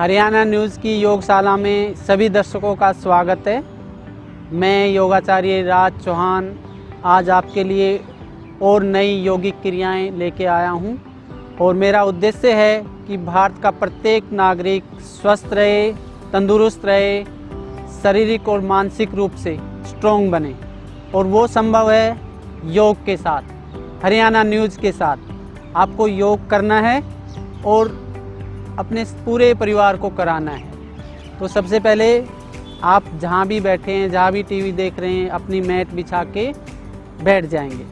Haryana news की योगशाला में सभी दर्शकों का स्वागत है। मैं योगाचार्य राज चौहान आज आपके लिए और नई योगिक क्रियाएं लेके आया हूं और मेरा उद्देश्य है कि भारत का प्रत्येक नागरिक स्वस्थ रहे, तंदुरुस्त रहे, शारीरिक और मानसिक रूप से स्ट्रॉन्ग बने और वो संभव है योग के साथ, हरियाणा न्यूज़ के साथ। आपको योग करना है और अपने पूरे परिवार को कराना है। तो सबसे पहले आप जहाँ भी बैठे हैं, जहाँ भी टीवी देख रहे हैं, अपनी मैट बिछा के बैठ जाएंगे।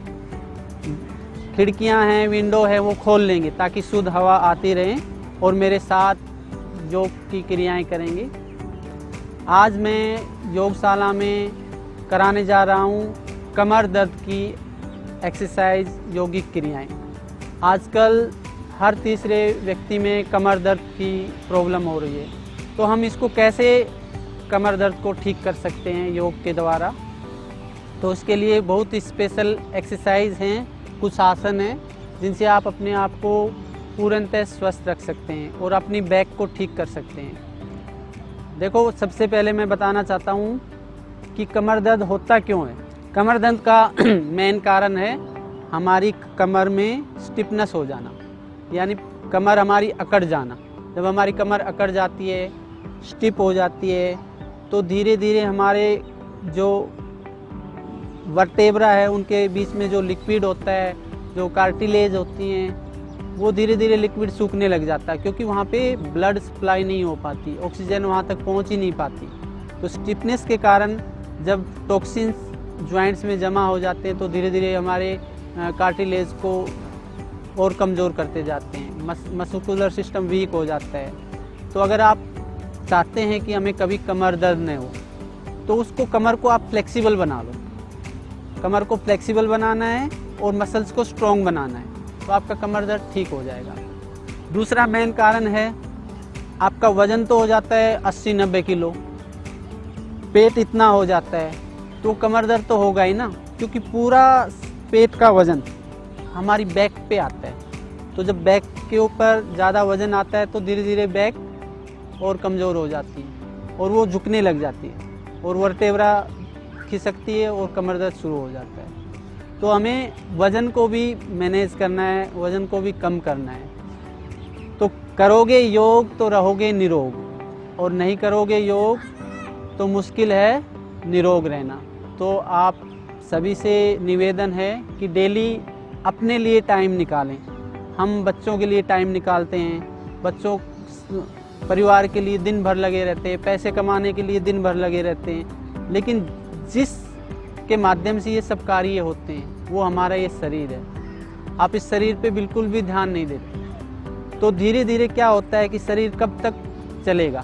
खिड़कियाँ हैं, विंडो है, वो खोल लेंगे ताकि शुद्ध हवा आती रहे और मेरे साथ योग की क्रियाएं करेंगे। आज मैं योगशाला में कराने जा रहा हूँ कमर दर्द की एक्सरसाइज, योगिक क्रियाएं। आजकल हर तीसरे व्यक्ति में कमर दर्द की प्रॉब्लम हो रही है, तो हम इसको कैसे कमर दर्द को ठीक कर सकते हैं योग के द्वारा। तो उसके लिए बहुत स्पेशल एक्सरसाइज हैं, कुछ आसन हैं जिनसे आप अपने आप को पूर्णतः स्वस्थ रख सकते हैं और अपनी बैक को ठीक कर सकते हैं। देखो, सबसे पहले मैं बताना चाहता हूँ कि कमर दर्द होता क्यों है। कमर दर्द का मेन कारण है हमारी कमर में स्टिफनेस हो जाना, यानी कमर हमारी अकड़ जाना। जब हमारी कमर अकड़ जाती है, स्टिफ हो जाती है, तो धीरे धीरे हमारे जो वर्टेब्रा है उनके बीच में जो लिक्विड होता है, जो कार्टिलेज होती हैं, वो धीरे धीरे लिक्विड सूखने लग जाता है, क्योंकि वहाँ पे ब्लड सप्लाई नहीं हो पाती, ऑक्सीजन वहाँ तक पहुँच ही नहीं पाती। तो स्टिफनेस के कारण जब टॉक्सिन्स जॉइंट्स में जमा हो जाते हैं तो धीरे धीरे हमारे कार्टिलेज को और कमज़ोर करते जाते हैं, मस्कुलर सिस्टम वीक हो जाता है। तो अगर आप चाहते हैं कि हमें कभी कमर दर्द न हो, तो उसको कमर को आप फ्लेक्सिबल बना लो। कमर को फ्लेक्सिबल बनाना है और मसल्स को स्ट्रॉन्ग बनाना है, तो आपका कमर दर्द ठीक हो जाएगा। दूसरा मेन कारण है आपका वज़न तो हो जाता है 80-90 किलो, पेट इतना हो जाता है, तो कमर दर्द तो होगा ही ना, क्योंकि पूरा पेट का वज़न हमारी बैक पे आता है। तो जब बैक के ऊपर ज़्यादा वज़न आता है तो धीरे धीरे बैक और कमज़ोर हो जाती है और वो झुकने लग जाती है और वर्टेब्रा खिसकती है और कमर दर्द शुरू हो जाता है। तो हमें वज़न को भी मैनेज करना है, वज़न को भी कम करना है। तो करोगे योग तो रहोगे निरोग, और नहीं करोगे योग तो मुश्किल है निरोग रहना। तो आप सभी से निवेदन है कि डेली अपने लिए टाइम निकालें। हम बच्चों के लिए टाइम निकालते हैं, बच्चों परिवार के लिए दिन भर लगे रहते हैं, पैसे कमाने के लिए दिन भर लगे रहते हैं, लेकिन जिस के माध्यम से ये सब कार्य होते हैं वो हमारा ये शरीर है। आप इस शरीर पे बिल्कुल भी ध्यान नहीं देते, तो धीरे धीरे क्या होता है कि शरीर कब तक चलेगा।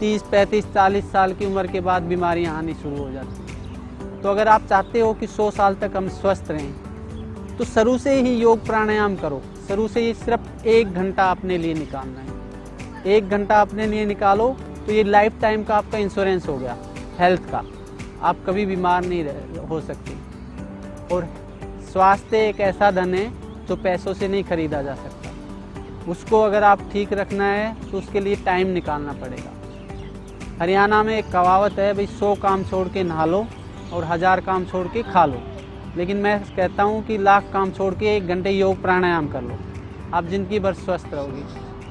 30, 35, 40 साल की उम्र के बाद बीमारियां आनी शुरू हो जाती हैं। तो अगर आप चाहते हो कि 100 साल तक हम स्वस्थ रहें, तो शुरू से ही योग प्राणायाम करो। शुरू से ही सिर्फ 1 घंटा अपने लिए निकालना है। 1 घंटा अपने लिए निकालो तो ये लाइफ टाइम का आपका इंश्योरेंस हो गया हेल्थ का। आप कभी बीमार नहीं हो सकते। और स्वास्थ्य एक ऐसा धन है जो पैसों से नहीं खरीदा जा सकता। उसको अगर आप ठीक रखना है तो उसके लिए टाइम निकालना पड़ेगा। हरियाणा में एक कहावत है, भाई 100 काम छोड़ के नहा लो और 1000 काम छोड़ के खा लो। लेकिन मैं कहता हूँ कि 1,00,000 काम छोड़ के 1 घंटे योग प्राणायाम कर लो, आप ज़िंदगी भर स्वस्थ रहोगे।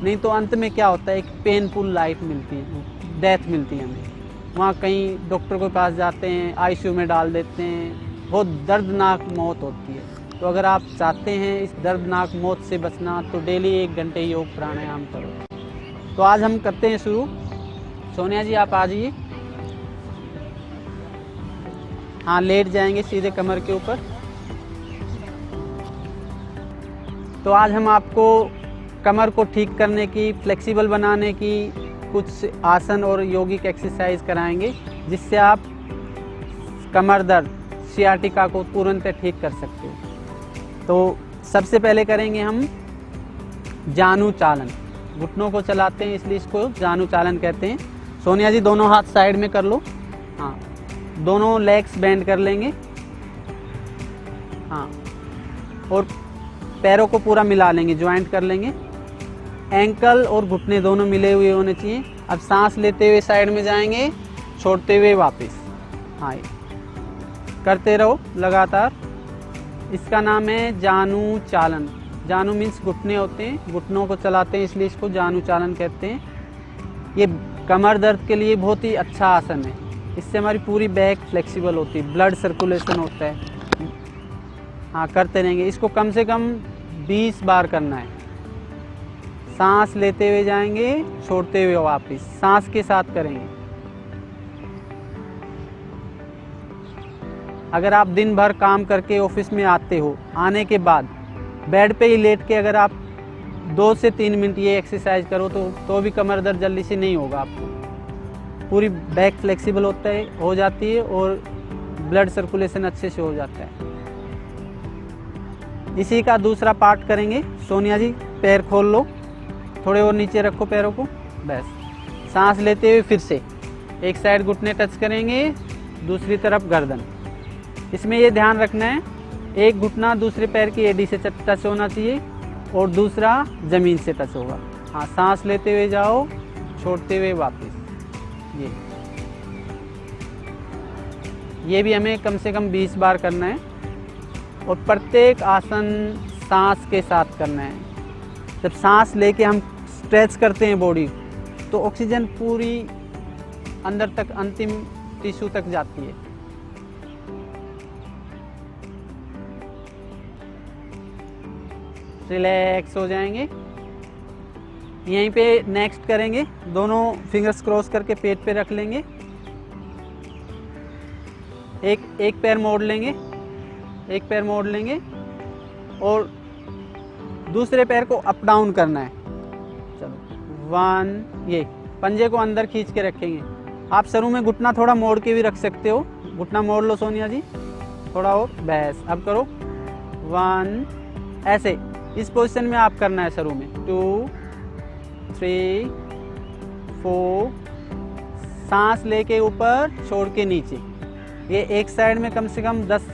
नहीं तो अंत में क्या होता है, एक पेनफुल लाइफ मिलती है, डेथ मिलती है हमें। वहाँ कहीं डॉक्टर के पास जाते हैं, आईसीयू में डाल देते हैं, बहुत दर्दनाक मौत होती है। तो अगर आप चाहते हैं इस दर्दनाक मौत से बचना, तो डेली 1 घंटे योग प्राणायाम करो। तो आज हम करते हैं शुरू। सोनिया जी आप आ जाइए। हाँ, लेट जाएंगे सीधे कमर के ऊपर। तो आज हम आपको कमर को ठीक करने की, फ्लेक्सिबल बनाने की कुछ आसन और योगिक एक्सरसाइज कराएंगे, जिससे आप कमर दर्द, सियाटिका को तुरंत ठीक कर सकते हो। तो सबसे पहले करेंगे हम जानु चालन। घुटनों को चलाते हैं इसलिए इसको जानु चालन कहते हैं। सोनिया जी दोनों हाथ साइड में कर लो। हाँ, दोनों लेग्स बेंड कर लेंगे। हाँ, और पैरों को पूरा मिला लेंगे, ज्वाइंट कर लेंगे। एंकल और घुटने दोनों मिले हुए होने चाहिए। अब सांस लेते हुए साइड में जाएंगे, छोड़ते हुए वापस। हाँ, करते रहो लगातार। इसका नाम है जानु चालन। जानु मीन्स घुटने होते हैं, घुटनों को चलाते हैं, इसलिए इसको जानु चालन कहते हैं। ये कमर दर्द के लिए बहुत ही अच्छा आसन है। इससे हमारी पूरी बैक फ्लेक्सिबल होती है, ब्लड सर्कुलेशन होता है। हाँ, करते रहेंगे इसको कम से कम 20 बार करना है। सांस लेते हुए जाएंगे, छोड़ते हुए वापस, सांस के साथ करेंगे। अगर आप दिन भर काम करके ऑफिस में आते हो, आने के बाद बेड पे ही लेट के अगर आप 2 से 3 मिनट ये एक्सरसाइज करो तो भी कमर दर्द जल्दी से नहीं होगा आपको। पूरी बैक फ्लेक्सिबल हो जाती है और ब्लड सर्कुलेशन अच्छे से हो जाता है। इसी का दूसरा पार्ट करेंगे। सोनिया जी, पैर खोल लो, थोड़े और नीचे रखो पैरों को, बस। सांस लेते हुए फिर से एक साइड घुटने टच करेंगे, दूसरी तरफ गर्दन। इसमें ये ध्यान रखना है, एक घुटना दूसरे पैर की एडी से टच होना चाहिए और दूसरा ज़मीन से टच होगा। हाँ, सांस लेते हुए जाओ, छोड़ते हुए वापस। ये भी हमें कम से कम 20 बार करना है और प्रत्येक आसन सांस के साथ करना है। जब सांस लेके हम स्ट्रेच करते हैं बॉडी, तो ऑक्सीजन पूरी अंदर तक, अंतिम टिश्यू तक जाती है। रिलैक्स हो जाएंगे। यहीं पे नेक्स्ट करेंगे, दोनों फिंगर्स क्रॉस करके पेट पे रख लेंगे। एक पैर मोड़ लेंगे, एक पैर मोड़ लेंगे और दूसरे पैर को अप डाउन करना है। चलो 1, ये पंजे को अंदर खींच के रखेंगे। आप सरों में घुटना थोड़ा मोड़ के भी रख सकते हो। घुटना मोड़ लो सोनिया जी, थोड़ा और, बस। अब करो 1, ऐसे इस पोजीशन में आप करना है सरों में। 2, 3, 4, सांस लेके ऊपर, छोड़ के नीचे। ये एक साइड में कम से कम 10 से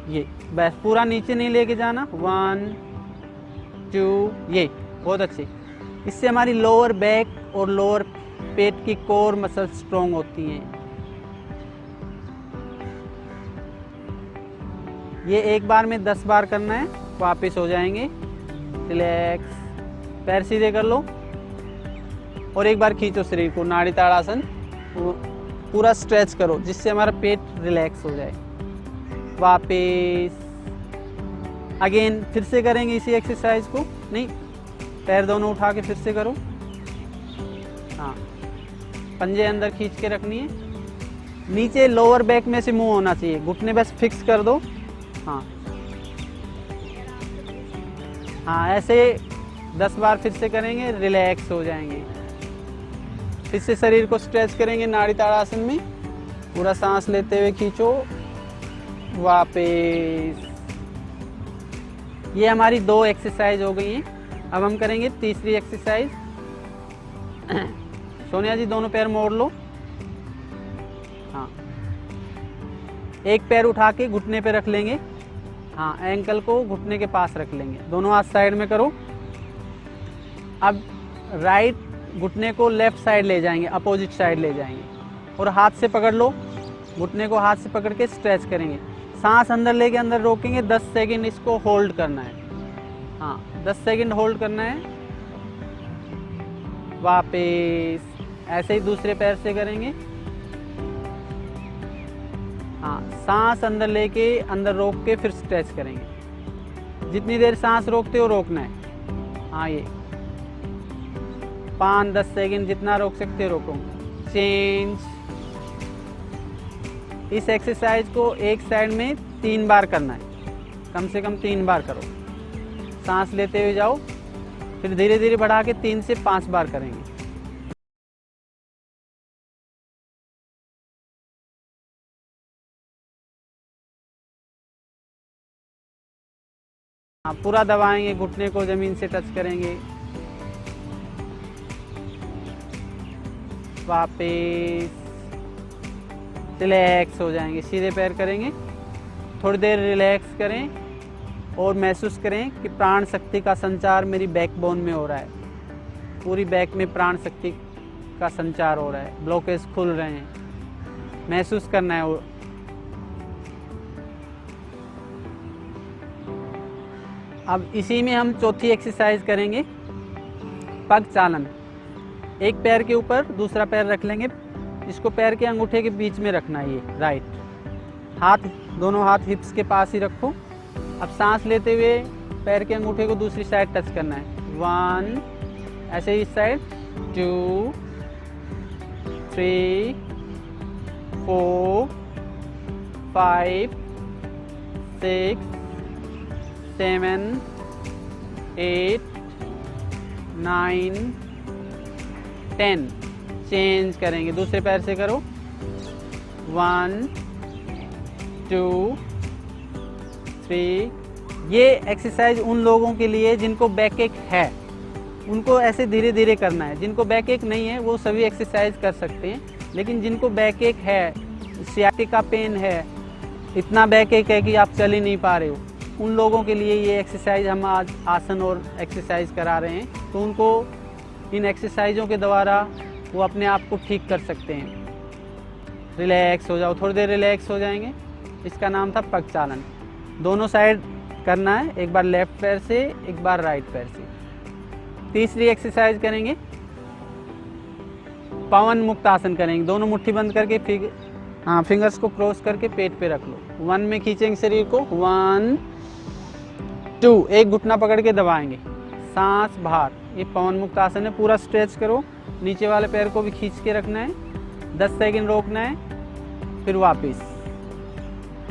ये, बस पूरा नीचे नहीं लेके जाना। 1, 2, ये बहुत अच्छी। इससे हमारी लोअर बैक और लोअर पेट की कोर मसल स्ट्रॉन्ग होती हैं। ये एक बार में 10 बार करना है। वापस हो जाएंगे, रिलैक्स, पैर सीधे कर लो और एक बार खींचो शरीर को, नाड़ी ताड़ासन पूरा स्ट्रेच करो जिससे हमारा पेट रिलैक्स हो जाए। वापस अगेन फिर से करेंगे इसी एक्सरसाइज को। नहीं, पैर दोनों उठा के फिर से करो। हाँ, पंजे अंदर खींच के रखनी है। नीचे लोअर बैक में से मूव होना चाहिए, घुटने बस फिक्स कर दो। हाँ हाँ, ऐसे 10 बार फिर से करेंगे, रिलैक्स हो जाएंगे। फिर से शरीर को स्ट्रेच करेंगे नाड़ी ताड़ासन में। पूरा सांस लेते हुए खींचो, वापस। ये हमारी 2 एक्सरसाइज हो गई हैं। अब हम करेंगे तीसरी एक्सरसाइज। सोनिया जी, दोनों पैर मोड़ लो। हाँ, एक पैर उठा के घुटने पे रख लेंगे। हाँ, एंकल को घुटने के पास रख लेंगे। दोनों हाथ साइड में करो। अब राइट घुटने को लेफ्ट साइड ले जाएंगे, अपोजिट साइड ले जाएंगे और हाथ से पकड़ लो। घुटने को हाथ से पकड़ के स्ट्रेच करेंगे। सांस अंदर लेके अंदर रोकेंगे। 10 सेकंड इसको होल्ड करना है। हाँ, 10 सेकंड होल्ड करना है। वापस ऐसे ही दूसरे पैर से करेंगे। हाँ, सांस अंदर लेके अंदर रोक के फिर स्ट्रेच करेंगे। जितनी देर सांस रोकते हो रोकना है। हाँ, ये 5-10 सेकंड जितना रोक सकते हो रोको। चेंज। इस एक्सरसाइज को एक साइड में 3 बार करना है, कम से कम 3 बार करो। सांस लेते हुए जाओ, फिर धीरे धीरे बढ़ा के 3 से 5 बार करेंगे। हाँ, पूरा दबाएंगे, घुटने को जमीन से टच करेंगे। वापस रिलैक्स हो जाएंगे, सीधे पैर करेंगे। थोड़ी देर रिलैक्स करें और महसूस करें कि प्राण शक्ति का संचार मेरी बैकबोन में हो रहा है। पूरी बैक में प्राण शक्ति का संचार हो रहा है, ब्लॉकेज खुल रहे हैं, महसूस करना है। अब इसी में हम चौथी एक्सरसाइज करेंगे, पग चालन। एक पैर के ऊपर दूसरा पैर रख लेंगे, इसको पैर के अंगूठे के बीच में रखना है, ये राइट। हाथ, दोनों हाथ हिप्स के पास ही रखो। अब सांस लेते हुए पैर के अंगूठे को दूसरी साइड टच करना है। 1, ऐसे इस साइड, 2, 3, 4, 5, 6, 7, 8, 9, 10। चेंज करेंगे, दूसरे पैर से करो। 1, 2, 3। ये एक्सरसाइज उन लोगों के लिए जिनको बैक एक है, उनको ऐसे धीरे धीरे करना है। जिनको बैक एक नहीं है वो सभी एक्सरसाइज कर सकते हैं, लेकिन जिनको बैक एक है, सियाटिका पेन है, इतना बैक एक है कि आप चल ही नहीं पा रहे हो, उन लोगों के लिए ये एक्सरसाइज हम आज आसन और एक्सरसाइज करा रहे हैं। तो उनको इन एक्सरसाइजों के द्वारा वो अपने आप को ठीक कर सकते हैं। रिलैक्स हो जाओ, थोड़ी देर रिलैक्स हो जाएंगे। इसका नाम था पग चालन। दोनों साइड करना है, एक बार लेफ्ट पैर से, एक बार राइट पैर से। तीसरी एक्सरसाइज करेंगे, पवन मुक्त आसन करेंगे। दोनों मुट्ठी बंद करके फिंगर्स को क्रॉस करके पेट पे रख लो। 1 में खींचेंगे शरीर को, 1, 2, एक घुटना पकड़ के दबाएंगे, सांस बाहर। ये पवन मुक्त आसन है, पूरा स्ट्रेच करो। नीचे वाले पैर को भी खींच के रखना है, 10 सेकंड रोकना है, फिर वापस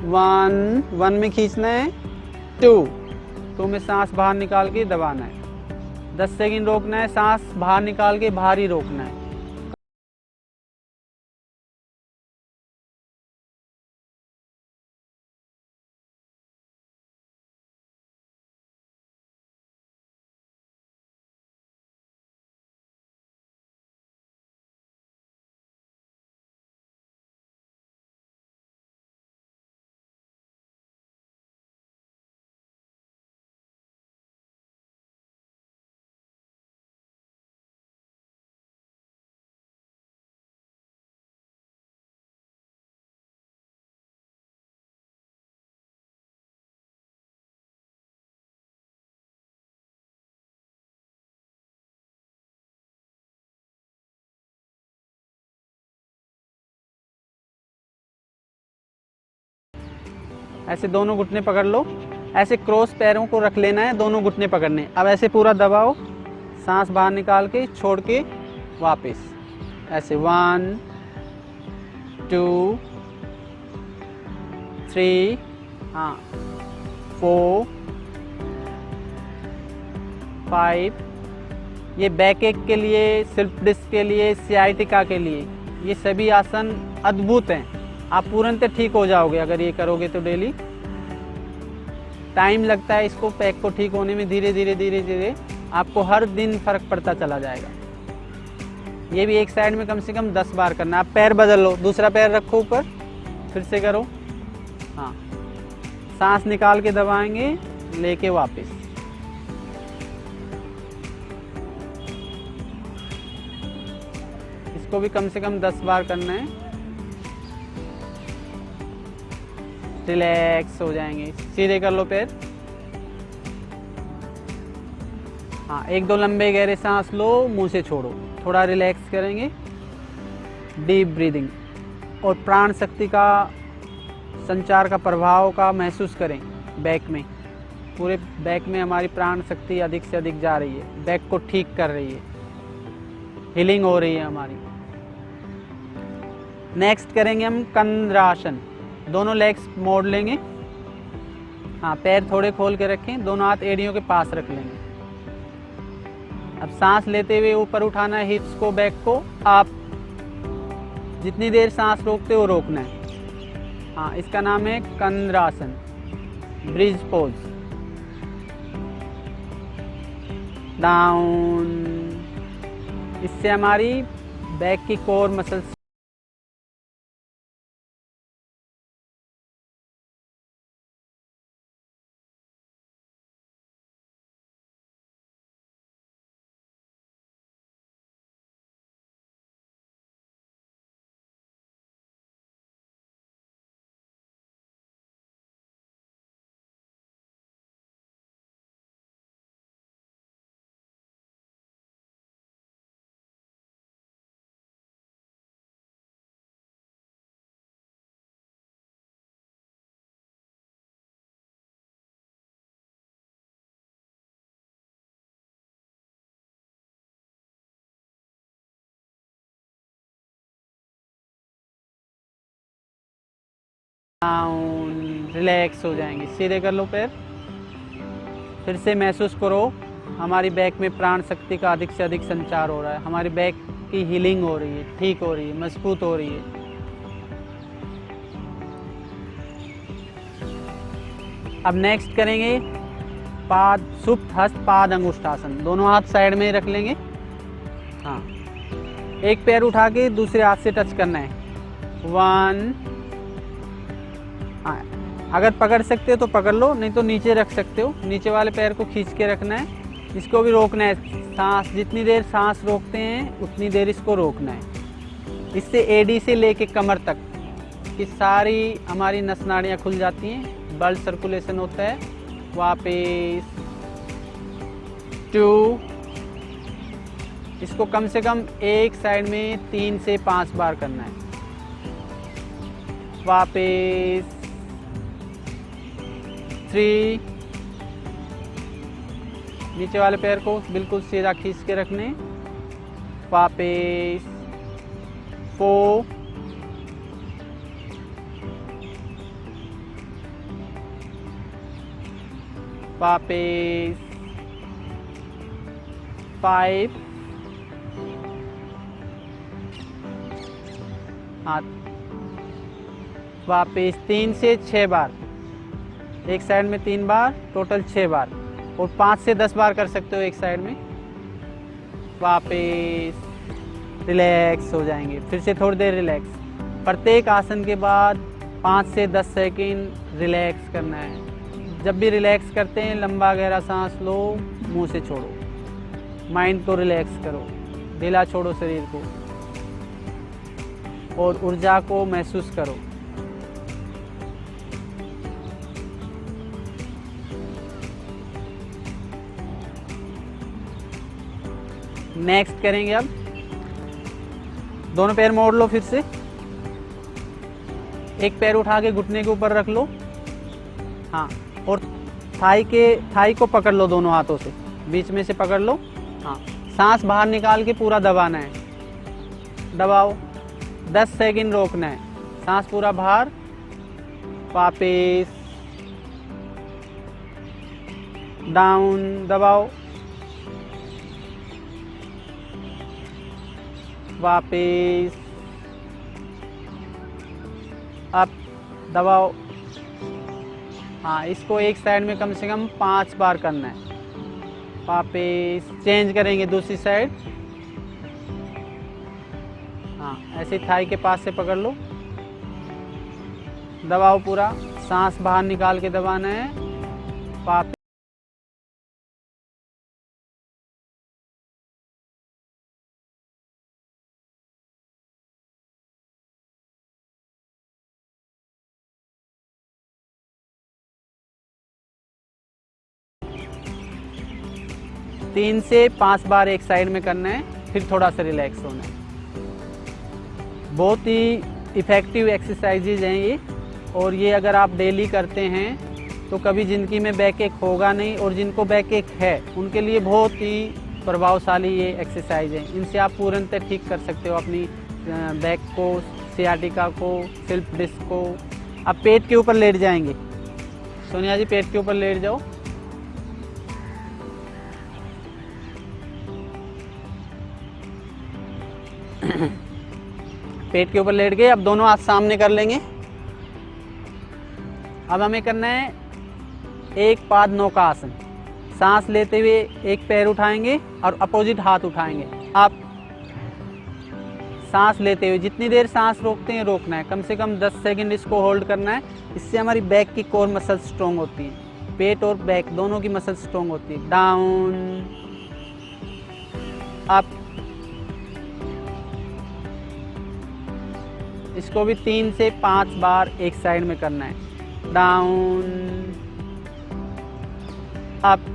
1 में खींचना है, 2 में सांस बाहर निकाल के दबाना है, 10 सेकंड रोकना है, सांस बाहर निकाल के बाहर ही रोकना है। ऐसे दोनों घुटने पकड़ लो, ऐसे क्रॉस पैरों को रख लेना है, दोनों घुटने पकड़ने। अब ऐसे पूरा दबाओ, सांस बाहर निकाल के छोड़ के वापस ऐसे 1, 2, 3, हाँ 4, 5। ये बैक एक के लिए, स्लिप डिस्क के लिए, सियाटिका के लिए ये सभी आसन अद्भुत हैं। आप पूर्णतः ठीक हो जाओगे अगर ये करोगे तो। डेली टाइम लगता है इसको, पैक को ठीक होने में। धीरे धीरे धीरे धीरे आपको हर दिन फर्क पड़ता चला जाएगा। ये भी एक साइड में कम से कम 10 बार करना। आप पैर बदल लो, दूसरा पैर रखो ऊपर, फिर से करो। हाँ, सांस निकाल के दबाएंगे, लेके वापस। इसको भी कम से कम 10 बार करना है। रिलैक्स हो जाएंगे, सीधे कर लो पैर। हाँ, 1-2 लंबे गहरे सांस लो, मुंह से छोड़ो, थोड़ा रिलैक्स करेंगे। डीप ब्रीदिंग और प्राण शक्ति का संचार का प्रभाव का महसूस करें बैक में। पूरे बैक में हमारी प्राण शक्ति अधिक से अधिक जा रही है, बैक को ठीक कर रही है, हीलिंग हो रही है हमारी। नेक्स्ट करेंगे हम कंद्रासन। दोनों लेग्स मोड़ लेंगे। हाँ, पैर थोड़े खोल के रखें, दोनों हाथ एड़ियों के पास रख लेंगे। अब सांस लेते हुए ऊपर उठाना है हिप्स को, बैक को। आप जितनी देर सांस रोकते हो रोकना है। हाँ, इसका नाम है कंद्रासन, ब्रिज पोज। डाउन। इससे हमारी बैक की कोर मसल्स डाउन, रिलैक्स हो जाएंगे। सीधे कर लो पैर। फिर से महसूस करो हमारी बैक में प्राण शक्ति का अधिक से अधिक संचार हो रहा है, हमारी बैक की हीलिंग हो रही है, ठीक हो रही है, मजबूत हो रही है। अब नेक्स्ट करेंगे पाद सुप्त हस्त पाद अंगुष्ठासन। दोनों हाथ साइड में ही रख लेंगे। हाँ, एक पैर उठा के दूसरे हाथ से टच करना है। 1। हाँ, अगर पकड़ सकते हो तो पकड़ लो, नहीं तो नीचे रख सकते हो। नीचे वाले पैर को खींच के रखना है, इसको भी रोकना है। सांस जितनी देर सांस रोकते हैं उतनी देर इसको रोकना है। इससे एडी से लेके कमर तक की सारी हमारी नस नाड़ियाँ खुल जाती हैं, ब्लड सर्कुलेशन होता है। वापस 2। इसको कम से कम एक साइड में 3 से 5 बार करना है। वापस 3। नीचे वाले पैर को बिल्कुल सीधा खींच के रखने। वापस 4। वापस 5। हाथ वापस 3 से 6 बार, एक साइड में 3 बार, टोटल 6 बार, और 5 से 10 बार कर सकते हो एक साइड में। वापस रिलैक्स हो जाएंगे। फिर से थोड़ी देर रिलैक्स। प्रत्येक आसन के बाद 5 से 10 सेकंड रिलैक्स करना है। जब भी रिलैक्स करते हैं लंबा गहरा सांस लो, मुंह से छोड़ो, माइंड को रिलैक्स करो, ढीला छोड़ो शरीर को, और ऊर्जा को महसूस करो। नेक्स्ट करेंगे अब दोनों पैर मोड़ लो। फिर से एक पैर उठा के घुटने के ऊपर रख लो। हाँ, और थाई को पकड़ लो दोनों हाथों से, बीच में से पकड़ लो। हाँ, सांस बाहर निकाल के पूरा दबाना है। दबाओ, 10 सेकंड रोकना है, सांस पूरा बाहर। वापस डाउन, दबाओ। वापस अप, दबाओ। हाँ, इसको एक साइड में कम से कम 5 बार करना है। वापस चेंज करेंगे दूसरी साइड। हाँ, ऐसे थाई के पास से पकड़ लो, दबाओ पूरा, सांस बाहर निकाल के दबाना है। वापस 3 से 5 बार एक साइड में करना है, फिर थोड़ा सा रिलैक्स होना है। बहुत ही इफ़ेक्टिव एक्सरसाइजेज हैं ये, और ये अगर आप डेली करते हैं तो कभी ज़िंदगी में बैक एक होगा नहीं, और जिनको बैक एक है उनके लिए बहुत ही प्रभावशाली ये एक्सरसाइज है। इनसे आप पूर्णतः ठीक कर सकते हो अपनी बैक को, सियाटिका को, स्लिप डिस्क को। आप पेट के ऊपर लेट जाएंगे। सोनिया जी पेट के ऊपर लेट जाओ। पेट के ऊपर लेट गए। अब दोनों हाथ सामने कर लेंगे। अब हमें करना है एक पाद नौका आसन। सांस लेते हुए एक पैर उठाएंगे और अपोजिट हाथ उठाएंगे। आप सांस लेते हुए जितनी देर सांस रोकते हैं रोकना है, कम से कम 10 सेकंड इसको होल्ड करना है। इससे हमारी बैक की कोर मसल स्ट्रोंग होती है, पेट और बैक दोनों की मसल स्ट्रोंग होती है। Down, up. इसको भी 3 से 5 बार एक साइड में करना है। डाउन, अप,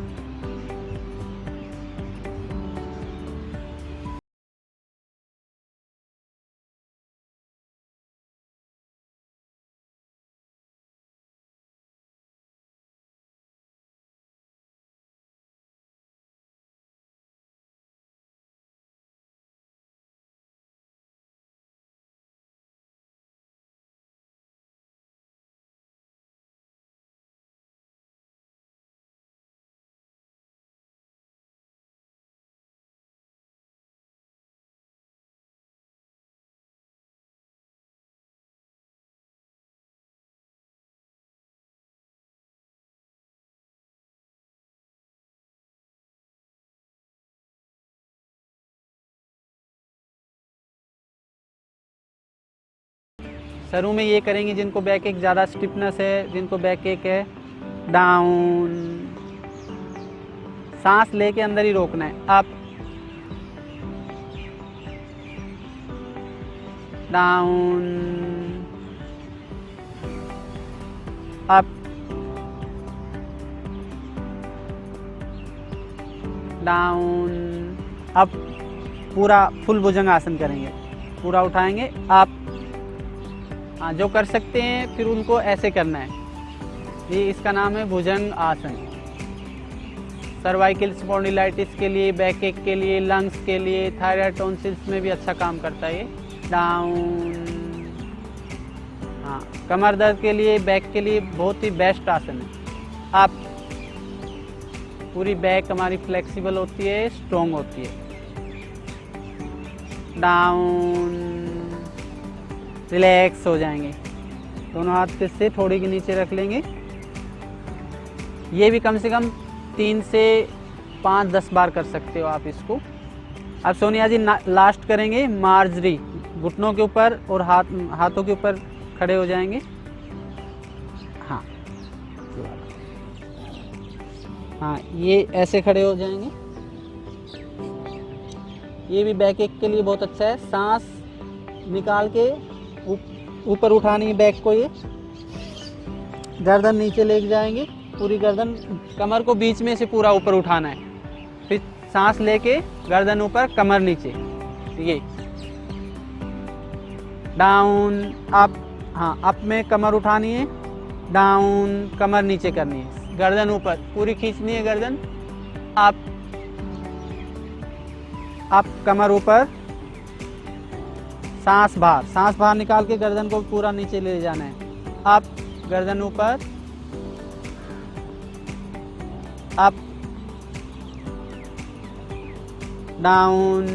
शुरू में ये करेंगे जिनको बैक एक ज़्यादा स्टिफनेस है, जिनको बैक एक है। डाउन, सांस लेके अंदर ही रोकना है। Up, down, up, down, up. पूरा फुल भुजंग आसन करेंगे, पूरा उठाएंगे। अप, हाँ जो कर सकते हैं फिर उनको ऐसे करना है। ये इसका नाम है भुजंग आसन। सर्वाइकल स्पॉन्डिलाइटिस के लिए, बैक एक के लिए, लंग्स के लिए, थायराइड टॉन्सिल्स में भी अच्छा काम करता है ये। डाउन, हाँ कमर दर्द के लिए, बैक के लिए बहुत ही बेस्ट आसन है। अप, पूरी बैक हमारी फ्लेक्सिबल होती है, स्ट्रॉन्ग होती है। डाउन, रिलैक्स हो जाएंगे। दोनों हाथ फिर से थोड़ी के नीचे रख लेंगे। ये भी कम से कम 3 से 5-10 बार कर सकते हो आप इसको। अब सोनिया जी लास्ट करेंगे मार्जरी। घुटनों के ऊपर और हाथों के ऊपर खड़े हो जाएंगे। हाँ हाँ, ये ऐसे खड़े हो जाएंगे। ये भी बैक एक के लिए बहुत अच्छा है। सांस निकाल के ऊपर उठानी है बैक को। ये गर्दन नीचे लेके जाएंगे, पूरी गर्दन, कमर को बीच में से पूरा ऊपर उठाना है। फिर सांस लेके गर्दन ऊपर, कमर नीचे। ये डाउन, अप। हाँ अप में कमर उठानी है, डाउन कमर नीचे करनी है, गर्दन ऊपर पूरी खींचनी है गर्दन। अप कमर ऊपर, सांस बाहर निकाल के गर्दन को पूरा नीचे ले जाना है। अप, गर्दन ऊपर, अप, डाउन।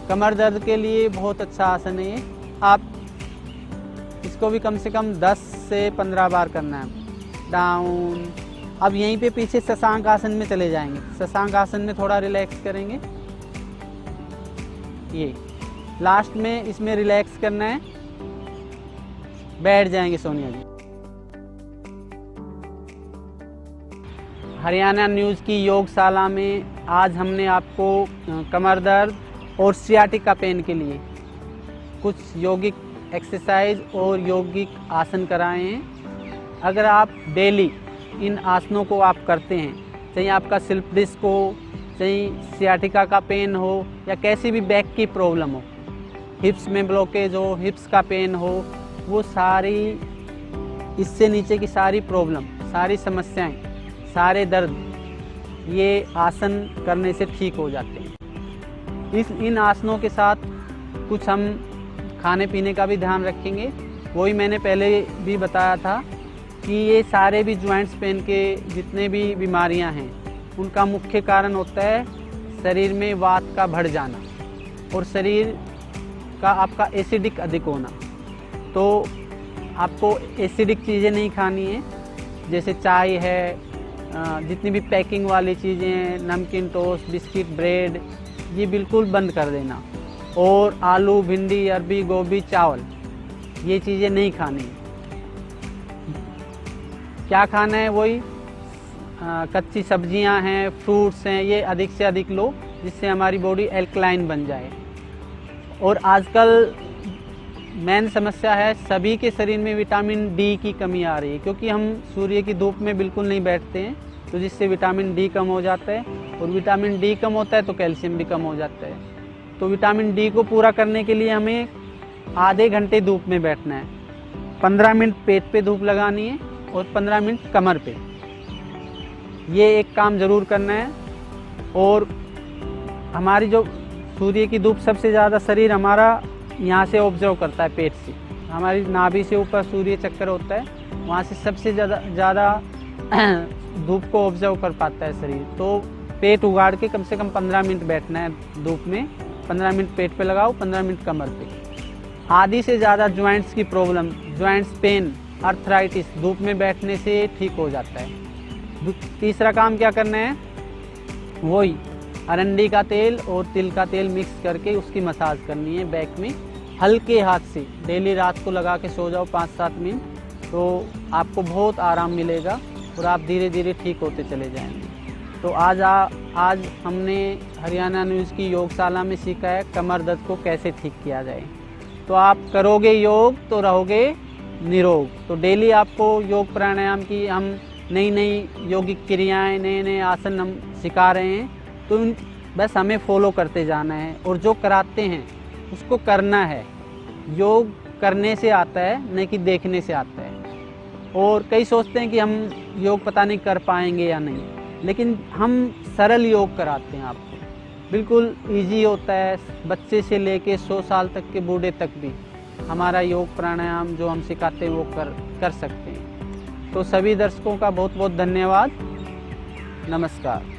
कमर दर्द के लिए बहुत अच्छा आसन है ये। अप, इसको भी कम से कम 10 से 15 बार करना है। डाउन। अब यहीं पे पीछे शशांक आसन में चले जाएंगे। शशांक आसन में थोड़ा रिलैक्स करेंगे। ये लास्ट में इसमें रिलैक्स करना है, बैठ जाएंगे सोनिया जी। हरियाणा न्यूज़ की योगशाला में आज हमने आपको कमर दर्द और सियाटिका पेन के लिए कुछ यौगिक एक्सरसाइज और यौगिक आसन कराए हैं। अगर आप डेली इन आसनों को आप करते हैं, चाहे आपका स्लिप डिस्क हो, चाहे सियाटिका का पेन हो, या कैसी भी बैक की प्रॉब्लम हो, हिप्स में ब्लॉकेज हो, हिप्स का पेन हो, वो सारी इससे नीचे की सारी प्रॉब्लम, सारी समस्याएं, सारे दर्द ये आसन करने से ठीक हो जाते हैं। इन आसनों के साथ कुछ हम खाने पीने का भी ध्यान रखेंगे। वही मैंने पहले भी बताया था कि ये सारे भी जॉइंट्स पेन के जितने भी बीमारियां हैं उनका मुख्य कारण होता है शरीर में वात का बढ़ जाना और शरीर का आपका एसिडिक अधिक होना। तो आपको एसिडिक चीज़ें नहीं खानी है, जैसे चाय है, जितनी भी पैकिंग वाली चीज़ें हैं, नमकीन, टोस्ट, बिस्किट, ब्रेड, ये बिल्कुल बंद कर देना। और आलू, भिंडी, अरबी, गोभी, चावल, ये चीज़ें नहीं खानी। क्या खाना है? वही कच्ची सब्जियां हैं, फ्रूट्स हैं, ये अधिक से अधिक लो, जिससे हमारी बॉडी एल्कलाइन बन जाए। और आजकल मेन समस्या है, सभी के शरीर में विटामिन डी की कमी आ रही है, क्योंकि हम सूर्य की धूप में बिल्कुल नहीं बैठते हैं, तो जिससे विटामिन डी कम हो जाता है। और विटामिन डी कम होता है तो कैल्शियम भी कम हो जाता है। तो विटामिन डी को पूरा करने के लिए हमें आधे घंटे धूप में बैठना है। 15 मिनट पेट पे धूप लगानी है और 15 मिनट कमर पे। ये एक काम ज़रूर करना है। और हमारी जो सूर्य की धूप सबसे ज़्यादा शरीर हमारा यहाँ से ऑब्जर्व करता है, पेट से। हमारी नाभि से ऊपर सूर्य चक्कर होता है, वहाँ से सबसे ज़्यादा धूप को ऑब्जर्व कर पाता है शरीर। तो पेट उगाड़ के कम से कम 15 मिनट बैठना है धूप में। 15 मिनट पेट पे लगाओ, 15 मिनट कमर पे। आधी से ज़्यादा जॉइंट्स की प्रॉब्लम, जॉइंट्स पेन, आर्थराइटिस धूप में बैठने से ठीक हो जाता है। तीसरा काम क्या करना है? वही अरंडी का तेल और तिल का तेल मिक्स करके उसकी मसाज करनी है बैक में, हल्के हाथ से। डेली रात को लगा के सो जाओ 5-7 मिनट, तो आपको बहुत आराम मिलेगा और आप धीरे धीरे ठीक होते चले जाएंगे। तो आज हमने हरियाणा न्यूज़ की योगशाला में सीखा है कमर दर्द को कैसे ठीक किया जाए। तो आप करोगे योग तो रहोगे निरोग। तो डेली आपको योग प्राणायाम की हम नई योगिक क्रियाएं, नए आसन हम सिखा रहे हैं। तो बस हमें फॉलो करते जाना है और जो कराते हैं उसको करना है। योग करने से आता है, नहीं कि देखने से आता है। और कई सोचते हैं कि हम योग पता नहीं कर पाएंगे या नहीं, लेकिन हम सरल योग कराते हैं आपको। बिल्कुल इजी होता है, बच्चे से लेके 100 साल तक के बूढ़े तक भी हमारा योग प्राणायाम जो हम सिखाते हैं वो कर सकते हैं। तो सभी दर्शकों का बहुत बहुत धन्यवाद। नमस्कार।